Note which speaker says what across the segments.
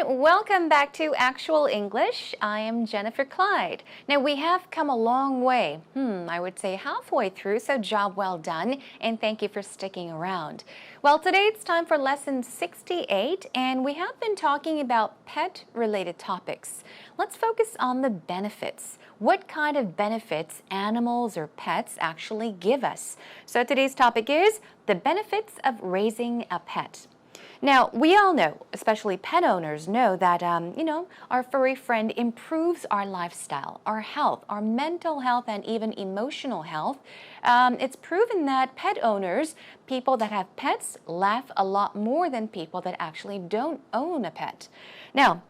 Speaker 1: everyone. Welcome back to Actual English. I am Jennifer Clyde. Now, we have come a long way. I would say halfway through, so job well done, and thank you for sticking around. Well, today it's time for lesson 68, and we have been talking about pet-related topics. Let's focus on the benefits. What kind of benefits animals or pets actually give us? So today's topic is the benefits of raising a pet. Now, we all know, especially pet owners know that, our furry friend improves our lifestyle, our health, our mental health, and even emotional health. It's proven that pet owners, people that have pets, laugh a lot more than people that actually don't own a pet. Now,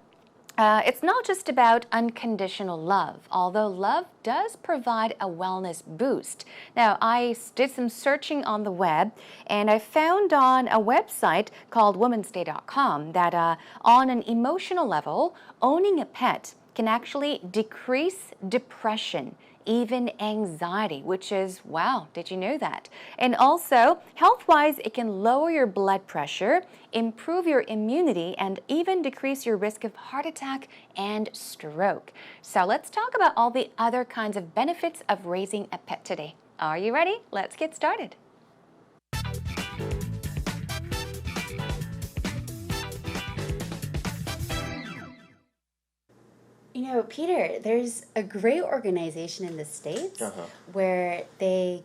Speaker 1: it's not just about unconditional love, although love does provide a wellness boost. Now, I did some searching on the web, and I found on a website called womansday.com that on an emotional level, owning a pet can actually decrease depression, even anxiety, which is, wow, did you know that? And also, health-wise, it can lower your blood pressure, improve your immunity, and even decrease your risk of heart attack and stroke. So let's talk about all the other kinds of benefits of raising a pet today. Are you ready? Let's get started.
Speaker 2: You know, Peter, there's a great organization in the States where they,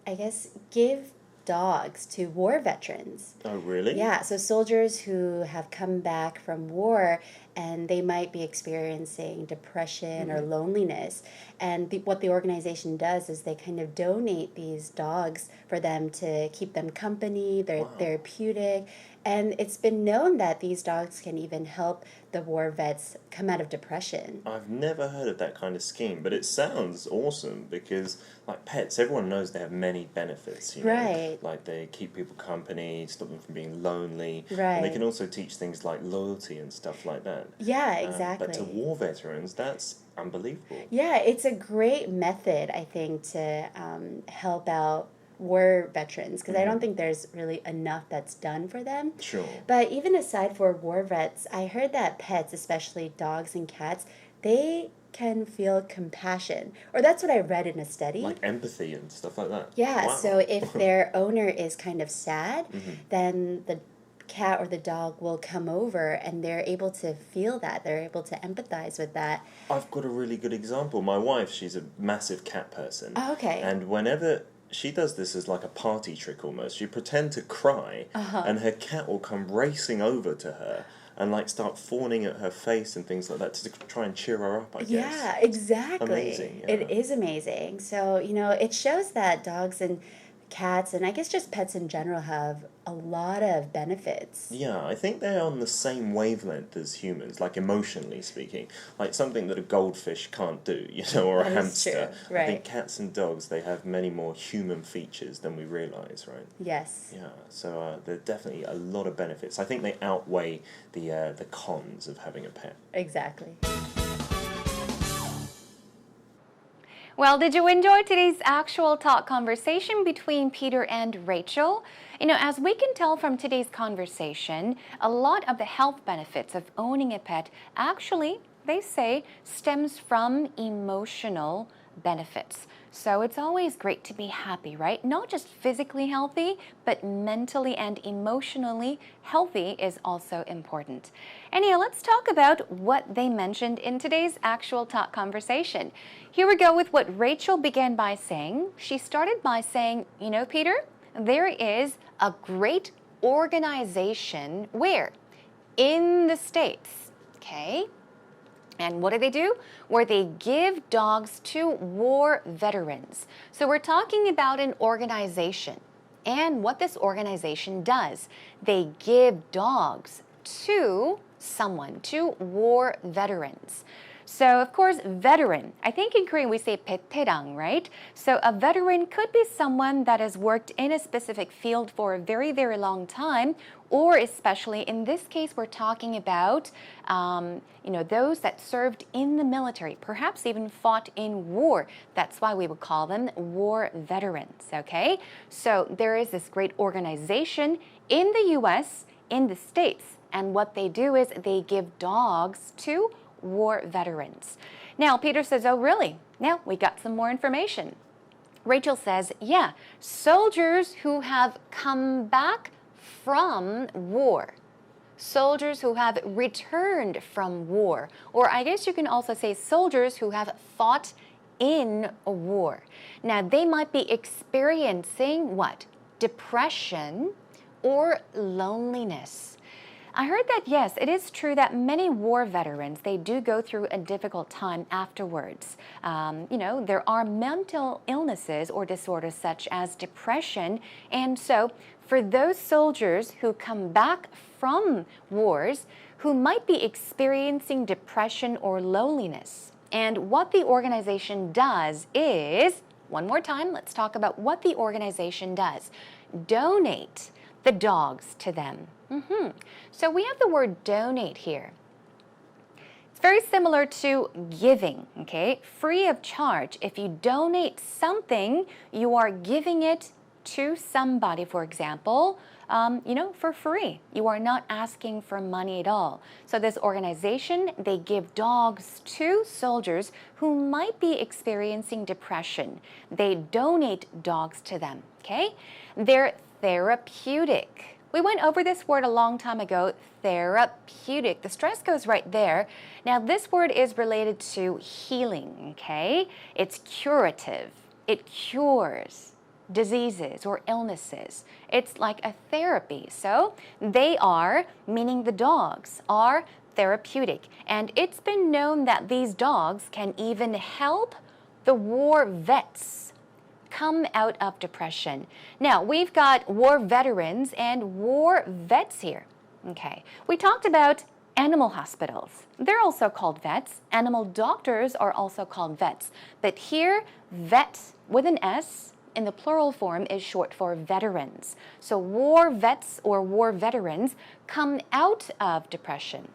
Speaker 2: I guess, give dogs to war veterans.
Speaker 3: Oh, really?
Speaker 2: Yeah, so soldiers who have come back from war and they might be experiencing depression or loneliness. And what the organization does is they kind of donate these dogs for them to keep them company, they're therapeutic. And it's been known that these dogs can even help the war vets come out of depression.
Speaker 3: I've never heard of that kind of scheme, but it sounds awesome because, like pets, everyone knows they have many benefits. You know?
Speaker 2: Right.
Speaker 3: Like they keep people company, stop them from being lonely.
Speaker 2: Right.
Speaker 3: And they can also teach things like loyalty and stuff like that.
Speaker 2: Yeah, exactly.
Speaker 3: But to war veterans, that's unbelievable.
Speaker 2: Yeah, it's a great method, I think, to help out war veterans, because I don't think there's really enough that's done for them.
Speaker 3: Sure.
Speaker 2: But even aside for war vets, I heard that pets, especially dogs and cats, they can feel compassion. Or that's what I read in a study.
Speaker 3: Like empathy and stuff like that.
Speaker 2: Yeah,
Speaker 3: Wow.
Speaker 2: so if their owner is kind of sad, then the cat or the dog will come over and they're able to feel that. They're able to empathize with that.
Speaker 3: I've got a really good example. My wife, she's a massive cat person.
Speaker 2: Oh, okay.
Speaker 3: And whenever she does this as like a party trick almost, you pretend to cry and her cat will come racing over to her and like start fawning at her face and things like that to try and cheer her up, I guess.
Speaker 2: Yeah, exactly.
Speaker 3: Amazing. Yeah.
Speaker 2: It is amazing. So, you know, it shows that dogs and cats, and I guess just pets in general, have a lot of benefits.
Speaker 3: Yeah, I think they're on the same wavelength as humans, like emotionally speaking. Like something that a goldfish can't do, or a hamster.
Speaker 2: True. Right.
Speaker 3: I think cats and dogs, they have many more human features than we realise, right?
Speaker 2: Yes.
Speaker 3: Yeah, so there are definitely a lot of benefits. I think they outweigh the cons of having a pet.
Speaker 2: Exactly.
Speaker 1: Well, did you enjoy today's actual talk conversation between Peter and Rachel? As we can tell from today's conversation, a lot of the health benefits of owning a pet actually, they say, stems from emotional benefits. So it's always great to be happy, right? Not just physically healthy, but mentally and emotionally healthy is also important. Anyhow, let's talk about what they mentioned in today's actual talk conversation. Here we go with what Rachel began by saying. She started by saying, Peter, there is a great organization where? In the States, okay? And what do? Where they give dogs to war veterans. So we're talking about an organization. And what this organization does, they give dogs to someone, to war veterans. So, of course, veteran. I think in Korean we say 베테랑, right? So a veteran could be someone that has worked in a specific field for a very, very long time, or especially in this case, we're talking about, those that served in the military, perhaps even fought in war. That's why we would call them war veterans, okay? So there is this great organization in the U.S., in the States, And what they do is they give dogs to war veterans. Now, Peter says, oh, really? Now, we got some more information. Rachel says, yeah, soldiers who have come back from war. Soldiers who have returned from war. Or I guess you can also say soldiers who have fought in a war. Now, they might be experiencing what? Depression or loneliness. I heard that, yes, it is true that many war veterans, they do go through a difficult time afterwards. There are mental illnesses or disorders such as depression. And so for those soldiers who come back from wars, who might be experiencing depression or loneliness, and what the organization does is, one more time, let's talk about what the organization does. Donate the dogs to them. So we have the word donate here. It's very similar to giving, okay? Free of charge. If you donate something, you are giving it to somebody, for example, for free. You are not asking for money at all. So this organization, they give dogs to soldiers who might be experiencing depression. They donate dogs to them, okay? They're therapeutic. We went over this word a long time ago, therapeutic. The stress goes right there. Now, this word is related to healing, okay? It's curative. It cures diseases or illnesses. It's like a therapy. So they are, meaning the dogs, are therapeutic. And it's been known that these dogs can even help the war vets come out of depression. Now, we've got war veterans and war vets here. Okay, we talked about animal hospitals. They're also called vets. Animal doctors are also called vets. But here, vet with an S in the plural form is short for veterans. So war vets or war veterans come out of depression.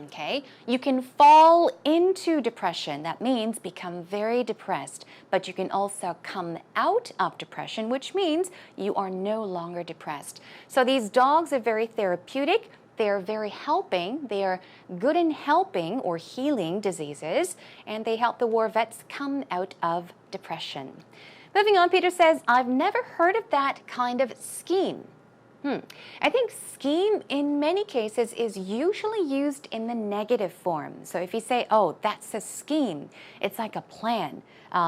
Speaker 1: Okay, you can fall into depression. That means become very depressed. But you can also come out of depression, which means you are no longer depressed. So these dogs are very therapeutic. They are very helping. They are good in helping or healing diseases. And they help the war vets come out of depression. Moving on, Peter says, I've never heard of that kind of scheme. I think scheme in many cases is usually used in the negative form. So if you say, oh, that's a scheme, it's like a plan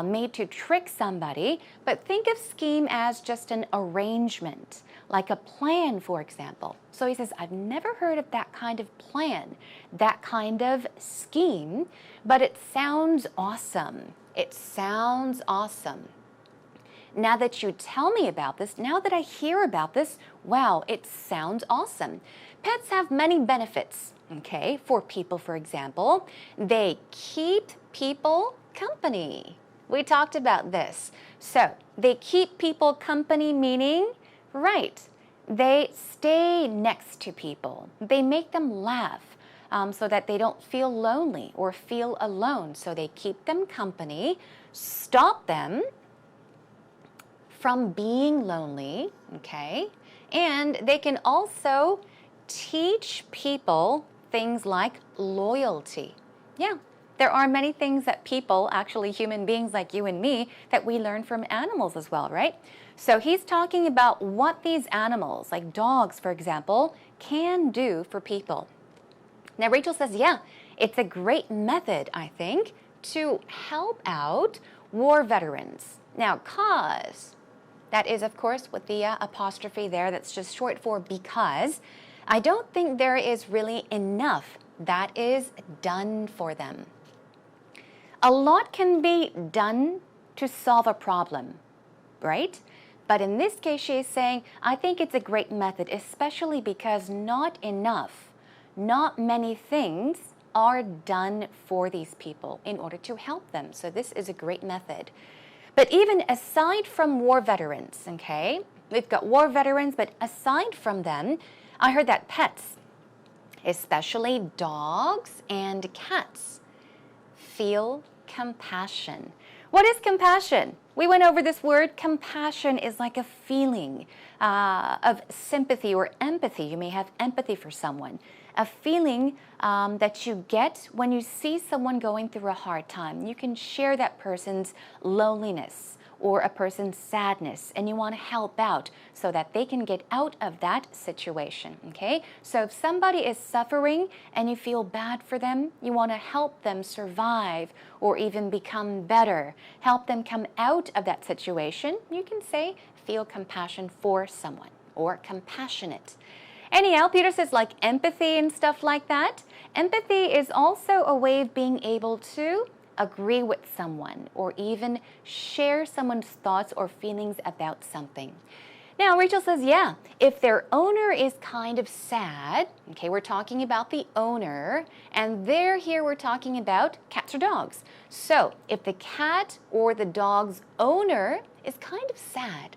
Speaker 1: made to trick somebody. But think of scheme as just an arrangement, like a plan, for example. So he says, I've never heard of that kind of plan, that kind of scheme, but it sounds awesome. It sounds awesome. Now that you tell me about this, now that I hear about this, wow, it sounds awesome. Pets have many benefits, okay? For people, for example, they keep people company. We talked about this. So they keep people company, meaning, right, they stay next to people. They make them laugh so that they don't feel lonely or feel alone. So they keep them company, stop them from being lonely, okay? And they can also teach people things like loyalty. Yeah, there are many things that people, actually human beings like you and me, that we learn from animals as well, right? So he's talking about what these animals, like dogs, for example, can do for people. Now, Rachel says, yeah, it's a great method, I think, to help out war veterans. Now, cause, that is, of course, with the apostrophe there, that's just short for because. I don't think there is really enough that is done for them. A lot can be done to solve a problem, right? But in this case, she is saying, I think it's a great method, especially because not many things are done for these people in order to help them. So this is a great method. But even aside from war veterans, okay, we've got war veterans, but aside from them, I heard that pets, especially dogs and cats, feel compassion. What is compassion? We went over this word. Compassion is like a feeling of sympathy or empathy. You may have empathy for someone. A feeling that you get when you see someone going through a hard time. You can share that person's loneliness or a person's sadness, and you want to help out so that they can get out of that situation, okay? So if somebody is suffering and you feel bad for them, you want to help them survive or even become better, help them come out of that situation, you can say feel compassion for someone or compassionate. Anyhow, Peter says like empathy and stuff like that. Empathy is also a way of being able to agree with someone or even share someone's thoughts or feelings about something. Now, Rachel says, yeah, if their owner is kind of sad, okay, we're talking about the owner, and here we're talking about cats or dogs. So if the cat or the dog's owner is kind of sad,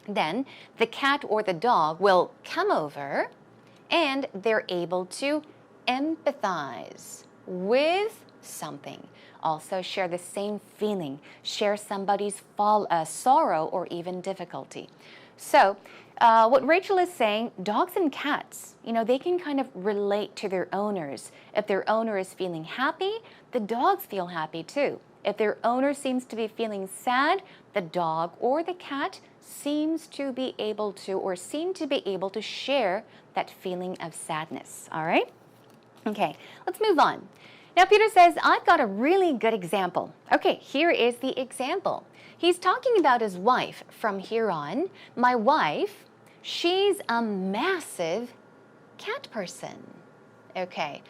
Speaker 1: then the cat or the dog will come over and they're able to empathize with something. Also share the same feeling, share somebody's sorrow or even difficulty. So what Rachel is saying, dogs and cats, they can kind of relate to their owners. If their owner is feeling happy, the dogs feel happy too. If their owner seems to be feeling sad, the dog or the cat seem to be able to share that feeling of sadness. All right? Okay, let's move on. Now, Peter says, I've got a really good example. Okay, here is the example. He's talking about his wife from here on. My wife, she's a massive cat person. Okay,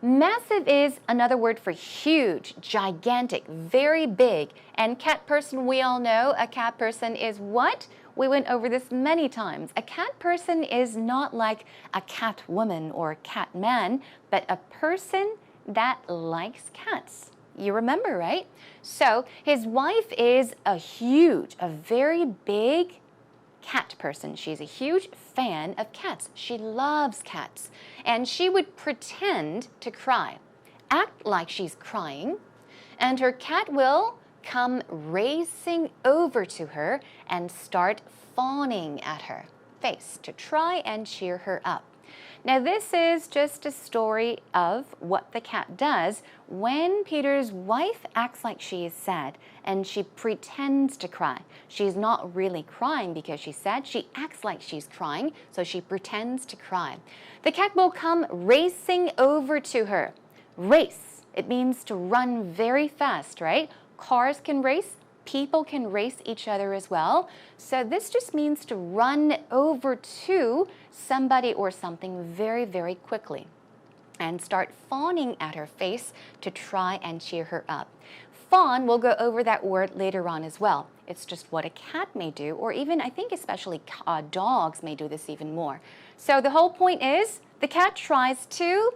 Speaker 1: massive is another word for huge, gigantic, very big. And cat person, we all know a cat person is what? We went over this many times. A cat person is not like a cat woman or a cat man, but a person that likes cats. You remember, right? So his wife is a very big cat person. She's a huge fan of cats. She loves cats. And she would pretend to cry, act like she's crying, and her cat will come racing over to her and start fawning at her face to try and cheer her up. Now, this is just a story of what the cat does when Peter's wife acts like she is sad and she pretends to cry. She's not really crying because she's sad. She acts like she's crying, so she pretends to cry. The cat will come racing over to her. Race, it means to run very fast, right? Cars can race. People can race each other as well. So this just means to run over to somebody or something very, very quickly and start fawning at her face to try and cheer her up. Fawn, we'll go over that word later on as well. It's just what a cat may do, or even I think especially dogs may do this even more. So the whole point is the cat tries to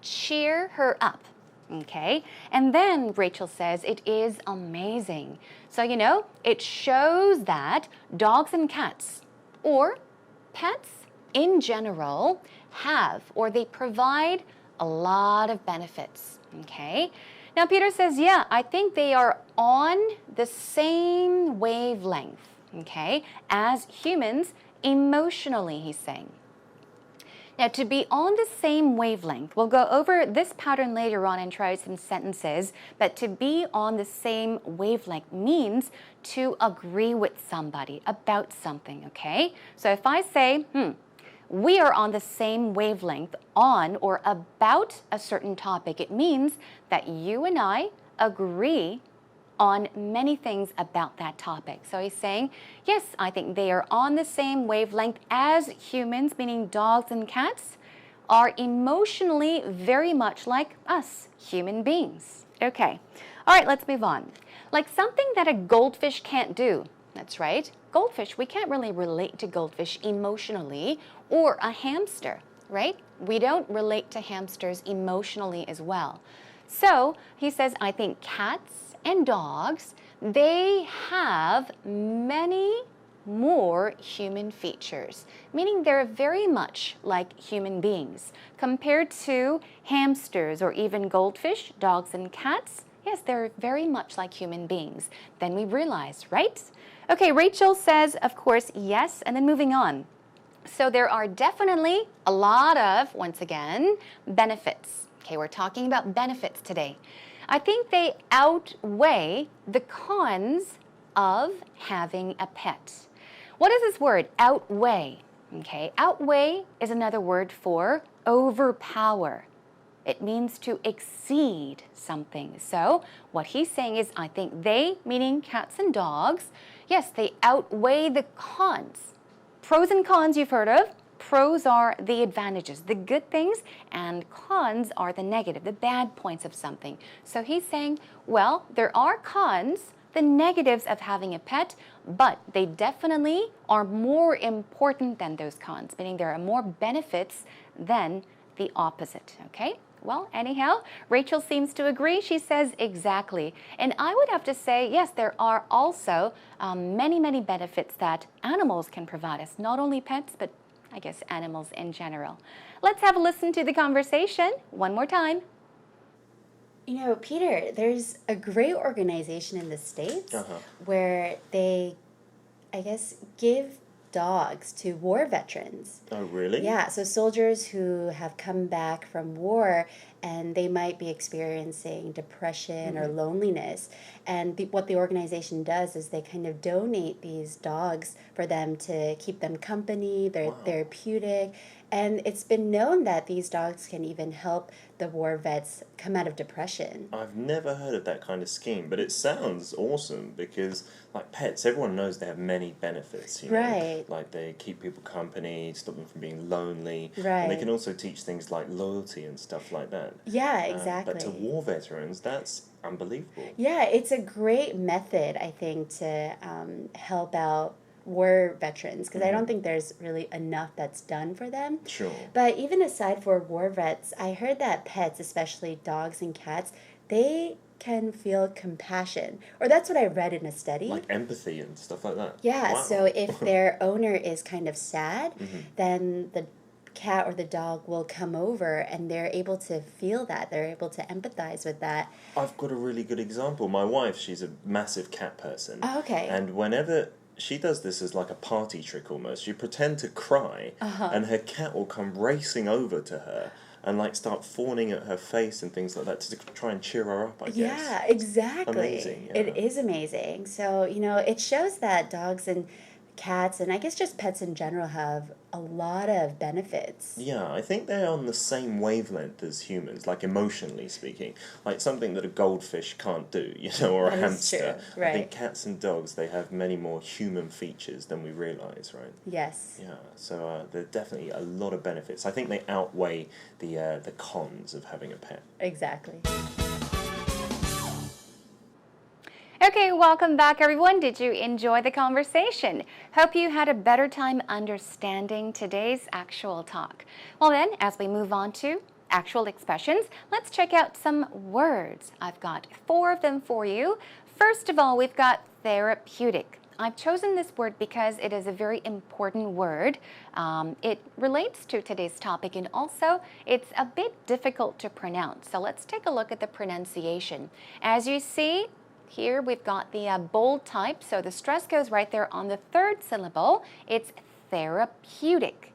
Speaker 1: cheer her up. Okay, and then Rachel says it is amazing. So, it shows that dogs and cats, or pets in general, have or they provide a lot of benefits. Okay, now Peter says, yeah, I think they are on the same wavelength, okay, as humans emotionally, he's saying. Now, to be on the same wavelength, we'll go over this pattern later on and try some sentences, but to be on the same wavelength means to agree with somebody about something, okay? So if I say, we are on the same wavelength on or about a certain topic, it means that you and I agree on many things about that topic. So he's saying, yes, I think they are on the same wavelength as humans, meaning dogs and cats, are emotionally very much like us, human beings. Okay, all right, let's move on. Like something that a goldfish can't do. That's right, goldfish, we can't really relate to goldfish emotionally, or a hamster, right? We don't relate to hamsters emotionally as well. So he says, I think cats and dogs, they have many more human features, meaning they're very much like human beings. Compared to hamsters or even goldfish, dogs and cats, yes, they're very much like human beings. Then we realize, right? Okay, Rachel says, of course, yes, and then moving on. So there are definitely a lot of, once again, benefits. Okay, we're talking about benefits today. I think they outweigh the cons of having a pet. What is this word, outweigh? Okay, outweigh is another word for overpower. It means to exceed something. So what he's saying is, I think they, meaning cats and dogs, yes, they outweigh the cons. Pros and cons you've heard of. Pros are the advantages, the good things, and cons are the negative, the bad points of something. So he's saying, well, there are cons, the negatives of having a pet, but they definitely are more important than those cons, meaning there are more benefits than the opposite, okay? Well, anyhow, Rachel seems to agree. She says exactly. And I would have to say, yes, there are also many, many benefits that animals can provide us. Not only pets, but I guess animals in general. Let's have a listen to the conversation one more time.
Speaker 2: You know, Peter, there's a great organization in the States where they, I guess, give dogs to war veterans.
Speaker 3: Oh, really?
Speaker 2: Yeah, so soldiers who have come back from war and they might be experiencing depression or loneliness. And what the organization does is they kind of donate these dogs for them to keep them company, they're therapeutic. And it's been known that these dogs can even help the war vets come out of depression.
Speaker 3: I've never heard of that kind of scheme, but it sounds awesome because, like pets, everyone knows they have many benefits. You know?
Speaker 2: Right.
Speaker 3: Like they keep people company, stop them from being lonely.
Speaker 2: Right.
Speaker 3: And they can also teach things like loyalty and stuff like that.
Speaker 2: Yeah, exactly.
Speaker 3: But to war veterans, that's unbelievable.
Speaker 2: Yeah, it's a great method, I think, to help out war veterans, because I don't think there's really enough that's done for them.
Speaker 3: Sure.
Speaker 2: But even aside for war vets, I heard that pets, especially dogs and cats, they can feel compassion. Or that's what I read in a study.
Speaker 3: Like empathy and stuff like that.
Speaker 2: Yeah,
Speaker 3: Wow.
Speaker 2: so if their owner is kind of sad, then the cat or the dog will come over and they're able to feel that. They're able to empathize with that.
Speaker 3: I've got a really good example. My wife, she's a massive cat person.
Speaker 2: Oh, okay.
Speaker 3: And whenever she does this as like a party trick almost, you pretend to cry and her cat will come racing over to her and like start fawning at her face and things like that to try and cheer her up, I guess.
Speaker 2: Yeah, exactly.
Speaker 3: Amazing. Yeah.
Speaker 2: It is amazing. So, you know, it shows that dogs and cats, and I guess just pets in general, have a lot of benefits.
Speaker 3: Yeah, I think they're on the same wavelength as humans, like emotionally speaking. Like something that a goldfish can't do, you know, or a
Speaker 2: That is
Speaker 3: hamster.
Speaker 2: true, right.
Speaker 3: I think cats and dogs, they have many more human features than we realise, right?
Speaker 2: Yes.
Speaker 3: Yeah, so there are definitely a lot of benefits. I think they outweigh the cons of having a pet.
Speaker 2: Exactly.
Speaker 1: Okay, welcome back everyone. Did you enjoy the conversation? Hope you had a better time understanding today's actual talk. Well then, as we move on to actual expressions, let's check out some words. I've got 4 of them for you. First of all, we've got therapeutic. I've chosen this word because it is a very important word. It relates to today's topic and also it's a bit difficult to pronounce. So let's take a look at the pronunciation. As you see, here we've got the bold type, so the stress goes right there on the 3rd syllable. It's therapeutic.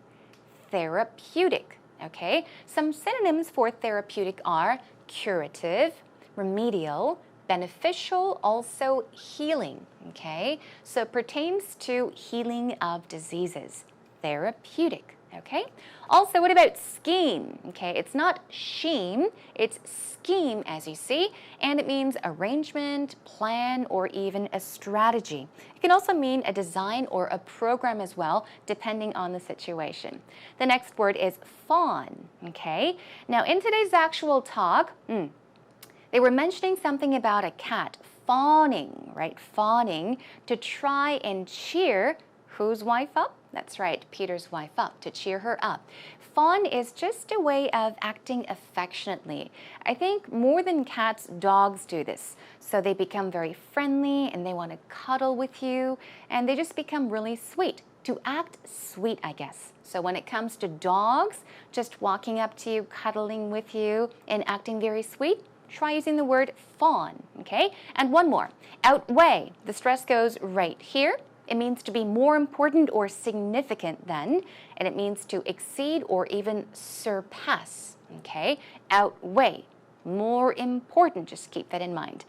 Speaker 1: Therapeutic, okay? Some synonyms for therapeutic are curative, remedial, beneficial, also healing, okay? So it pertains to healing of diseases. Therapeutic, okay? Also, what about scheme? Okay, it's not scheme, it's scheme, as you see, and it means arrangement, plan, or even a strategy. It can also mean a design or a program as well, depending on the situation. The next word is fawn, okay? Now, in today's actual talk, they were mentioning something about a cat fawning, right? Fawning to try and cheer whose wife up? That's right, Peter's wife up, to cheer her up. Fawn is just a way of acting affectionately. I think more than cats, dogs do this. So they become very friendly and they want to cuddle with you and they just become really sweet. To act sweet, I guess. So when it comes to dogs, just walking up to you, cuddling with you, and acting very sweet, try using the word fawn, okay? And one more, outweigh. The stress goes right here. It means to be more important or significant than, and it means to exceed or even surpass, okay? Outweigh, more important, just keep that in mind.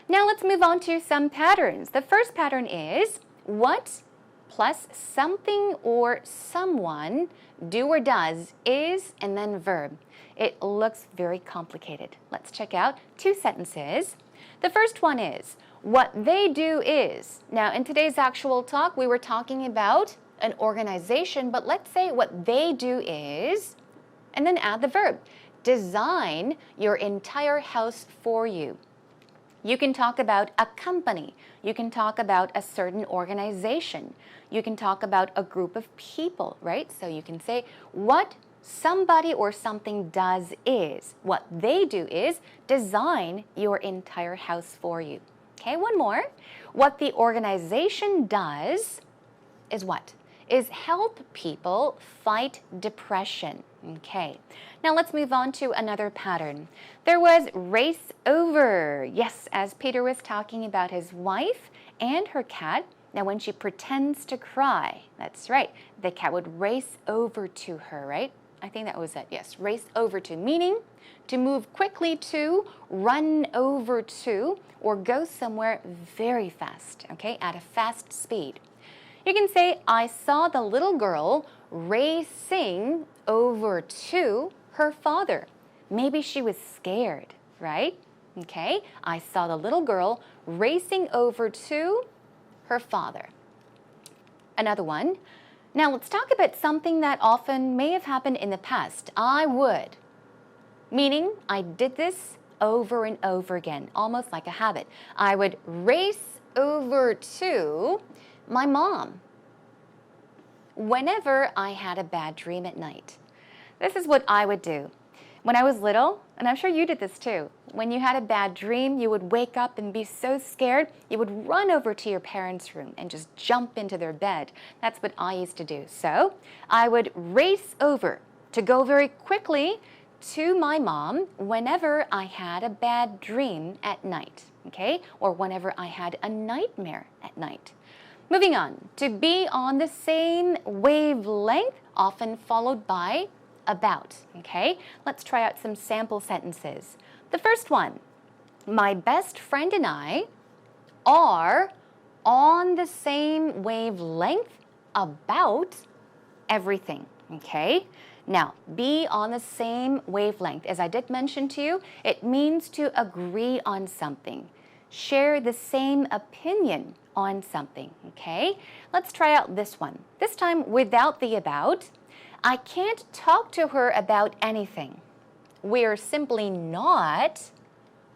Speaker 1: Now let's move on to some patterns. The first pattern is what plus something or someone, do or does, is, and then verb. It looks very complicated. Let's check out 2 sentences. The first one is, what they do is. Now, in today's actual talk, we were talking about an organization, but let's say what they do is, and then add the verb. Design your entire house for you. You can talk about a company. You can talk about a certain organization. You can talk about a group of people, right? So you can say what somebody or something does is. What they do is design your entire house for you. Okay, one more. What the organization does is what? Is help people fight depression. Okay, now let's move on to another pattern. There was race over. Yes, as Peter was talking about his wife and her cat. Now when she pretends to cry, that's right, the cat would race over to her, right? I think that was it, yes, race over to, meaning to move quickly to, run over to, or go somewhere very fast, okay, at a fast speed. You can say, I saw the little girl racing over to her father. Maybe she was scared, right? Okay, I saw the little girl racing over to her father. Another one. Now let's talk about something that often may have happened in the past. I would, meaning I did this over and over again, almost like a habit. I would race over to my mom whenever I had a bad dream at night. This is what I would do. When I was little, and I'm sure you did this too, when you had a bad dream, you would wake up and be so scared, you would run over to your parents' room and just jump into their bed. That's what I used to do. So I would race over to go very quickly to my mom whenever I had a bad dream at night, okay? Or whenever I had a nightmare at night. Moving on, to be on the same wavelength, often followed by about, okay? Let's try out some sample sentences. The first one, my best friend and I are on the same wavelength about everything, okay? Now, be on the same wavelength. As I did mention to you, it means to agree on something, share the same opinion on something, okay? Let's try out this one. This time without the about. I can't talk to her about anything. We're simply not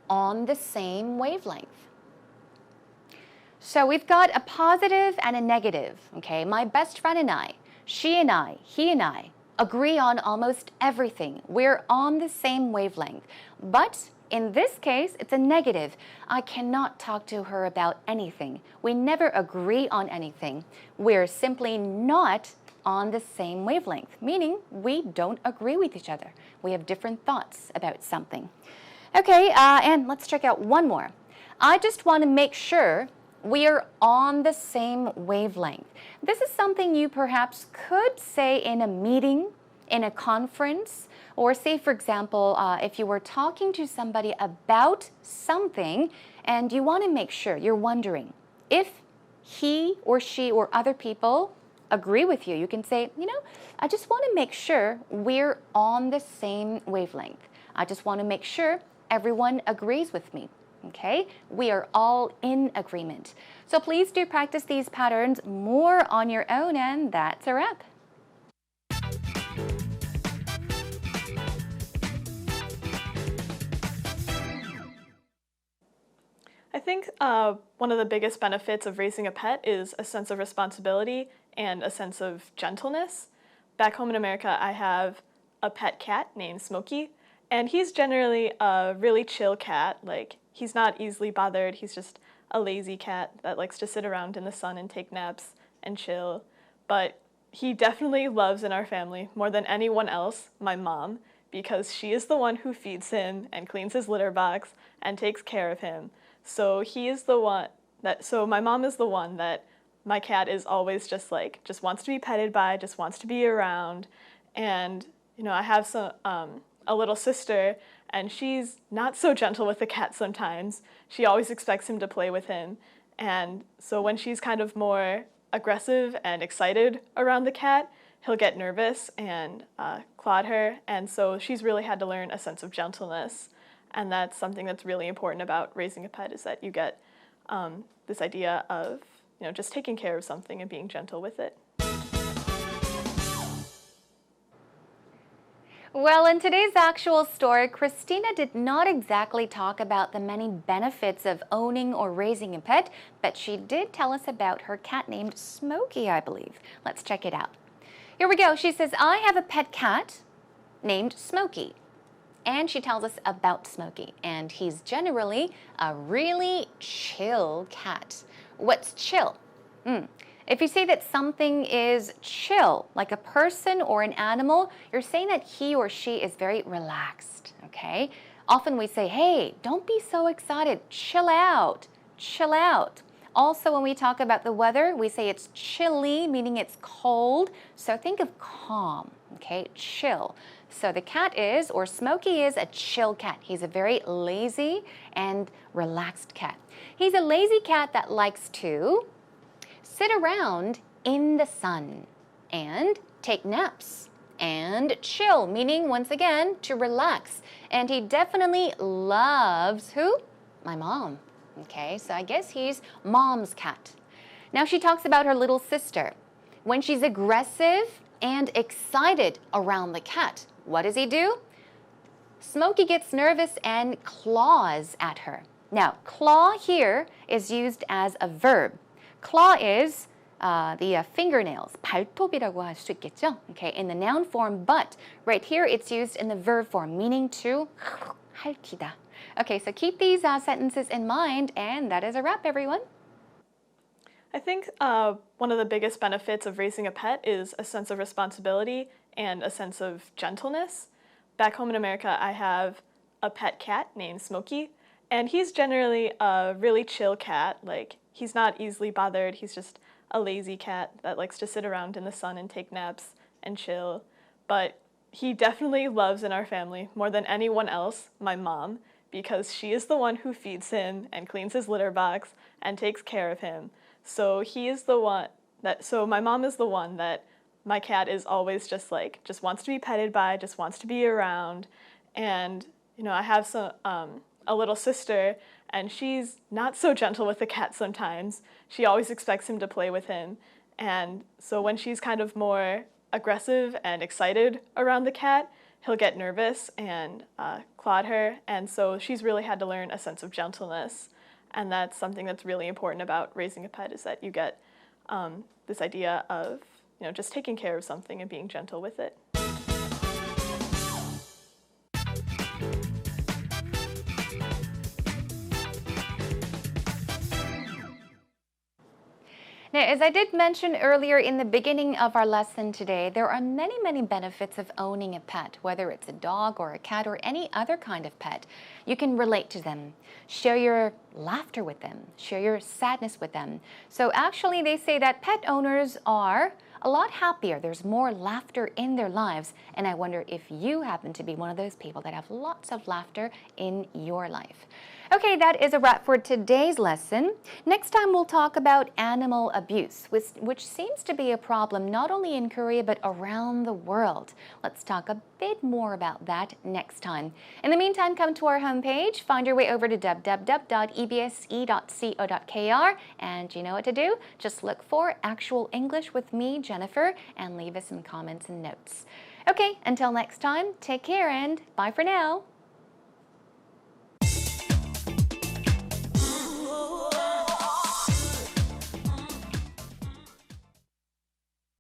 Speaker 1: on the same wavelength. So we've got a positive and a negative, okay? My best friend and I, she and I, he and I agree on almost everything. We're on the same wavelength. But in this case, it's a negative. I cannot talk to her about anything. We never agree on anything. We're simply not on the same wavelength, meaning we don't agree with each other. We have different thoughts about something. Okay, and let's check out one more. I just want to make sure we are on the same wavelength. This is something you perhaps could say in a meeting, in a conference, or say, for example, if you were talking to somebody about something and you want to make sure, you're wondering if he or she or other people agree with you. You can say, you know, I just want to make sure we're on the same wavelength. I just want to make sure everyone agrees with me. Okay, we are all in agreement. So please do practice these patterns more on your own, and that's a wrap.
Speaker 4: I think one of the biggest benefits of raising a pet is a sense of responsibility and a sense of gentleness. Back home in America, I have a pet cat named Smokey, and he's generally a really chill cat. Like, he's not easily bothered. He's just a lazy cat that likes to sit around in the sun and take naps and chill. But he definitely loves in our family, more than anyone else, my mom, because she is the one who feeds him and cleans his litter box and takes care of him. So my mom is the one that my cat is always just wants to be petted by, just wants to be around. And, I have a little sister, and she's not so gentle with the cat sometimes. She always expects him to play with him. And so when she's kind of more aggressive and excited around the cat, he'll get nervous and clawed her. And so she's really had to learn a sense of gentleness. And that's something that's really important about raising a pet, is that you get this idea of just taking care of something and being gentle with it.
Speaker 1: Well, in today's actual story, Christina did not exactly talk about the many benefits of owning or raising a pet, but she did tell us about her cat named Smokey, I believe. Let's check it out. Here we go. She says, I have a pet cat named Smokey. And she tells us about Smokey. And he's generally a really chill cat. What's chill? If you say that something is chill, like a person or an animal, you're saying that he or she is very relaxed, okay? Often we say, hey, don't be so excited, chill out, chill out. Also, when we talk about the weather, we say it's chilly, meaning it's cold. So think of calm, okay, chill. So the cat is, or Smokey is, a chill cat. He's a very lazy and relaxed cat. He's a lazy cat that likes to sit around in the sun and take naps and chill, meaning, once again, to relax. And he definitely loves who? My mom. Okay, so I guess he's mom's cat. Now she talks about her little sister. When she's aggressive and excited around the cat, what does he do? Smokey gets nervous and claws at her. Now, claw here is used as a verb. Claw is the fingernails, 발톱이라고 할 수 있겠죠? Okay, in the noun form, but right here it's used in the verb form, meaning to 핥히다. Okay, so keep these sentences in mind, and that is a wrap, everyone.
Speaker 4: I think one of the biggest benefits of raising a pet is a sense of responsibility and a sense of gentleness. Back home in America, I have a pet cat named Smokey, and he's generally a really chill cat. Like, he's not easily bothered. He's just a lazy cat that likes to sit around in the sun and take naps and chill. But he definitely loves in our family, more than anyone else, my mom, because she is the one who feeds him and cleans his litter box and takes care of him. So my mom is the one that my cat is always just wants to be petted by, just wants to be around. And, I have a little sister, and she's not so gentle with the cat sometimes. She always expects him to play with him. And so when she's kind of more aggressive and excited around the cat, he'll get nervous and clawed her. And so she's really had to learn a sense of gentleness. And that's something that's really important about raising a pet, is that you get this idea of just taking care of something and being gentle with it.
Speaker 1: Now, as I did mention earlier in the beginning of our lesson today, there are many, many benefits of owning a pet, whether it's a dog or a cat or any other kind of pet. You can relate to them, share your laughter with them, share your sadness with them. So actually, they say that pet owners are a lot happier. There's more laughter in their lives. And I wonder if you happen to be one of those people that have lots of laughter in your life. Okay, that is a wrap for today's lesson. Next time we'll talk about animal abuse, which seems to be a problem not only in Korea but around the world. Let's talk a bit more about that next time. In the meantime, come to our homepage, find your way over to www.ebse.co.kr, and you know what to do? Just look for Actual English with me, Jennifer, and leave us some comments and notes. Okay, until next time, take care and bye for now.